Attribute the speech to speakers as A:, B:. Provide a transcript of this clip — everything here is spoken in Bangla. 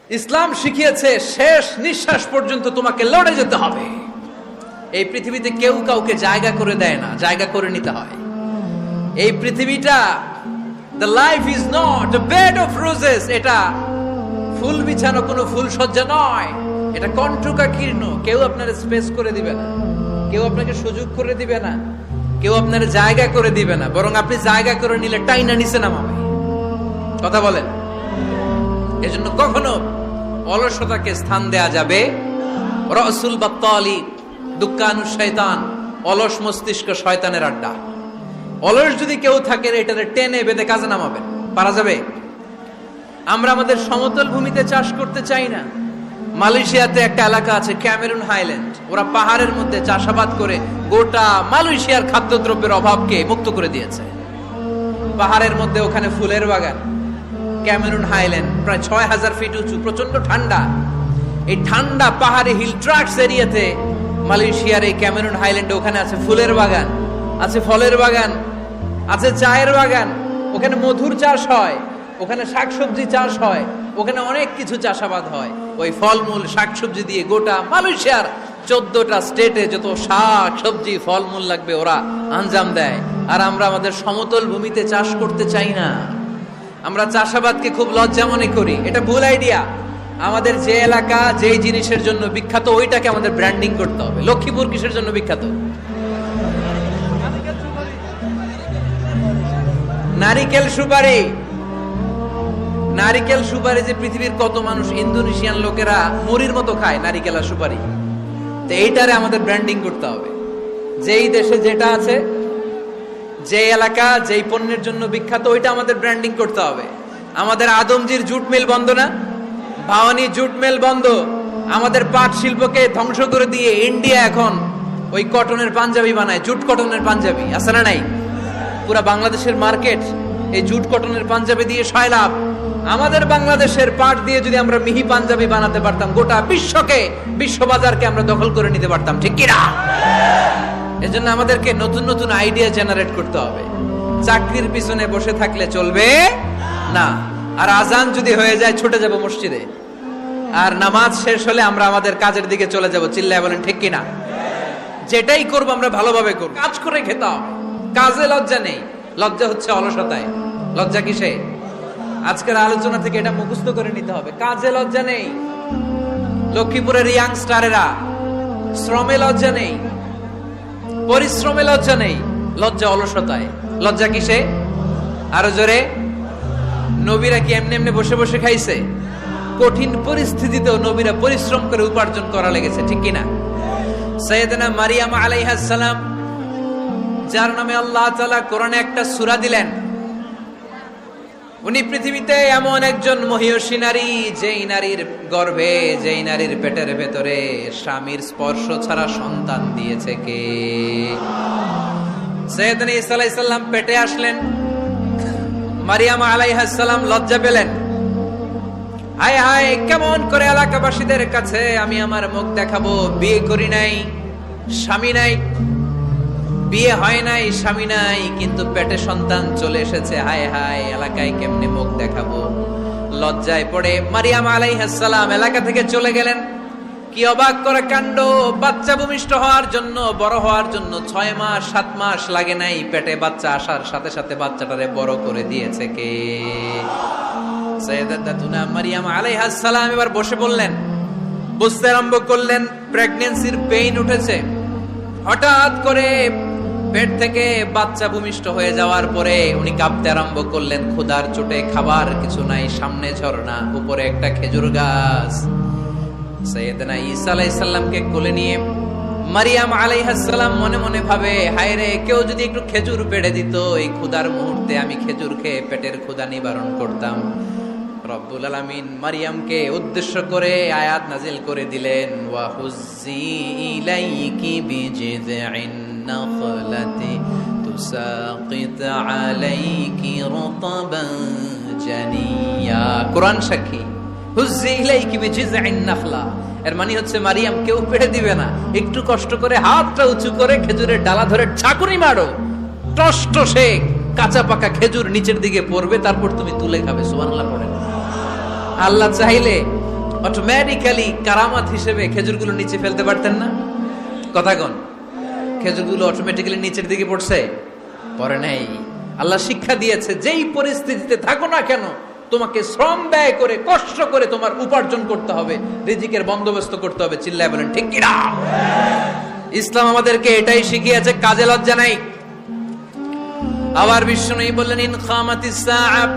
A: ইসলাম শিখিয়েছে শেষ নিঃশ্বাস পর্যন্ত তোমাকে লড়ে যেতে হবে। এই পৃথিবীতে কেউ কাউকে জায়গা করে দেয় না, জায়গা করে নিতে হয়। এই পৃথিবীটা the life is not a bed of roses, এটা ফুল বিছানো কোনো ফুল সজ্জা নয়, এটা কণ্টকাকীর্ণ। কেউ আপনার স্পেস করে দিবে না, কেউ আপনাকে সুযোগ করে দিবে না, কেউ আপনার জায়গা করে দিবে না, বরং আপনি জায়গা করে নিলে টাইনা নিচে নামাবে। কথা বলেন। এজন্য কখনো অলসতাকে স্থান দেয়া যাবে। রাসূল বাত্তালি দুক্কানু শয়তান, অলস মস্তিষ্ক শয়তানের আড্ডা। অলস যদি কেউ থাকে এটারে টেনে বেঁধে কাজে নামাবেন, পারা যাবে? আমরা আমাদের সমতল ভূমিতে চাষ করতে চাই না। মালয়েশিয়াতে একটা এলাকা আছে ক্যামেরুন হাইল্যান্ড, ওরা পাহাড়ের মধ্যে চাষাবাদ করে গোটা মালয়েশিয়ার খাদ্যদ্রব্যের অভাবকে মুক্ত করে দিয়েছে। পাহাড়ের মধ্যে ওখানে ফুলের বাগান, ক্যামেরুন হাইল্যান্ড প্রায় ৬,০০০ ফিট উঁচু, প্রচন্ড ঠান্ডা। এই ঠান্ডা পাহাড়ে হিল ট্রাক্টস এরিয়াতে মালয়েশিয়ার এই ক্যামেরুন হাইল্যান্ডে ওখানে আছে ফুলের বাগান, আছে ফলের বাগান, আছে চায়ের বাগান, ওখানে মধুর চাষ হয়, ওখানে শাকসবজি চাষ হয়, ওখানে অনেক কিছু চাষাবাদ হয়। ওই ফলমূল শাকসবজি দিয়ে গোটা মালয়েশিয়ার 14টা স্টেটে যত শাক সবজি ফলমূল লাগবে ওরা আঞ্জাম দেয়। আর আমরা আমাদের সমতল ভূমিতে চাষ করতে চাই না। আমরা চাষাবাদকে খুব লজ্জা মনে করি, এটা ভুল আইডিয়া। আমাদের যে এলাকা যেই জিনিসের জন্য বিখ্যাত ওইটাকে আমাদের ব্র্যান্ডিং করতে হবে। লক্ষ্মীপুর কিসের জন্য বিখ্যাত? নারিকেল সুপারি। নারিকেল সুপারি যে পৃথিবীর কত মানুষ, ইন্দোনেশিয়ান লোকেরা মুড়ির মতো খায় নারিকেল আর সুপারি। তো এইটারে আমাদের ব্র্যান্ডিং করতে হবে। যেই দেশে যেটা আছে, যে এলাকা যেই পণ্যের জন্য বিখ্যাত ওইটা আমাদের ব্র্যান্ডিং করতে হবে। আমাদের আদমজির জুট মিল বন্ধ না, ভাওয়ানি জুট মিল বন্ধ। আমাদের পাট শিল্পকে ধ্বংস করে দিয়ে ইন্ডিয়া এখন ওই কটনের পাঞ্জাবি বানায়, জুট কটনের পাঞ্জাবি। আছে না নাই? পুরা বাংলাদেশের মার্কেট এই জুট কটনের পাঞ্জাবি দিয়ে সয়লাভ। আমাদের বাংলাদেশের পাট দিয়ে যদি আমরা মিহি পাঞ্জাবি বানাতে পারতাম, গোটা বিশ্ববাজারকে আমরা দখল করে নিতে পারতাম, ঠিক কিনা? এজন্য আমাদেরকে নতুন নতুন আইডিয়া জেনারেট করতে হবে। চাকরির পিছনে বসে থাকলে চলবে না। আর আজান যদি হয়ে যায় ছুটে যাব মসজিদে, আর নামাজ শেষ হলে আমরা আমাদের কাজের দিকে চলে যাব। চিল্লায় বলেন ঠিক কিনা? যেটাই করবো আমরা ভালোভাবে করব, কাজ করে খেতে হবে। কাজে লজ্জা নেই, লজ্জা হচ্ছে অলসতায়। লজ্জা কিসে? আজকের আলোচনা থেকে এটা মুখস্থ করে নিতে হবে। কাজে লজ্জা নেই। লক্ষ্মীপুরের ইয়াংস্টারেরা শ্রমে লজ্জা নেই, পরিশ্রমে লজ্জা নেই, লজ্জা অলসতায়। লজ্জা কিসে? আরো জোরে। নবীরা কি এমনি এমনি বসে বসে খাইছে? কঠিন পরিস্থিতিতেও নবীরা পরিশ্রম করে উপার্জন করা লেগেছে, ঠিক কিনা? সাইয়েদনা মারিয়াম আলাইহিস সালাম, যার নামে আল্লাহ তাআলা কোরআনে একটা সূরা দিলেন, উনি পৃথিবীতে এমন একজন মহিয়সী নারী, যেই নারীর গর্ভে, যেই নারীর পেটের ভেতরে স্বামীর স্পর্শ ছাড়া সন্তান দিয়েছে কে? সাইয়েদনা ঈসা আলাইহিস সালাম পেটে আসলেন। মারিয়াম আলাইহিস সালাম লজ্জা পেলেন। হায় হায়, কেমন করে এলাকাবাসীদের কাছে আমি আমার মুখ দেখাবো? বিয়ে করি নাই, স্বামী নাই, বিয়ে হয় নাই, স্বামী নাই, কিন্তু পেটে সন্তান চলে এসেছে। হায় হায়, এলাকায় কেমনে মুখ দেখাবো? লজ্জায় পড়ে মারিয়াম আলাইহিস সালাম এলাকা থেকে চলে গেলেন। কি অবাক করা কাণ্ড! বাচ্চা ভূমিষ্ঠ হওয়ার জন্য, বড় হওয়ার জন্য 6 মাস 7 মাস লাগে নাই, পেটে বাচ্চা আসার সাথে সাথে বাচ্চাটারে বড় করে দিয়েছে কে? সাইয়েদাতুনা মারিয়াম আলাইহিস সালাম এবার বসে বললেন, বুঝতে আরম্ভ করলেন প্রেগন্যান্সির পেইন উঠেছে। হঠাৎ করে পেট থেকে বাচ্চা ভূমিষ্ঠ হয়ে যাওয়ার পরে উনি কাঁপতে আরম্ভ করলেন। ক্ষুধার চোটে, খাবার কিছু নাই, সামনে ঝর্ণা, উপরে একটা খেজুর গাছ। সাইয়েদনা ঈসা আলাইহিস সালামকে কোলে নিয়ে মারিয়াম আলাইহিস সালাম মনে মনে ভাবে, হায় রে, কেউ যদি একটু খেজুর পেড়ে দিত, এই ক্ষুধার মুহূর্তে আমি খেজুর খেয়ে পেটের ক্ষুধা নিবারণ করতাম। রব্বুল আলামিন মারিয়ামকে উদ্দেশ্য করে আয়াত নাজিল করে দিলেন, ওয়া হুজ্জি ইলাইকি বিজিযইন নাখলাতি তুসাকিত আলাইকি রতবান জানিয়া। কোরআন সাক্ষী, হুজ্জি ইলাইকি বিজিযইন নাখলা এর মানে হচ্ছে মারিয়াম কেউ পেড়ে দিবে না, একটু কষ্ট করে হাতটা উঁচু করে খেজুরের ডালা ধরে ঝাঁকুনি মারো, টসটসে কাঁচা পাকা খেজুর নিচের দিকে পড়বে, তারপর তুমি তুলে খাবে। সুবহানাল্লাহ পড়ে। আল্লাহ চাইলে অটোমেটিক্যালি কারামাত হিসেবে খেজুরগুলো নিচে ফেলতে পারতেন না? কথা কোন? খেজুরগুলো অটোমেটিক্যালি নিচের দিকে পড়ছে? পড়ে নাই। আল্লাহ শিক্ষা দিয়েছে, যেই পরিস্থিতিতে থাকো না কেন তোমাকে শ্রম ব্যয় করে কষ্ট করে তোমার উপার্জন করতে হবে, রিজিকের বন্দোবস্ত করতে হবে। চিল্লায় বলেন ঠিক কিনা? ইসলাম আমাদেরকে এটাই শিখিয়েছে, কাজে লজ্জা নাই। আবার বিশ্বনবী বললেন, ইন খামাতিস সাআ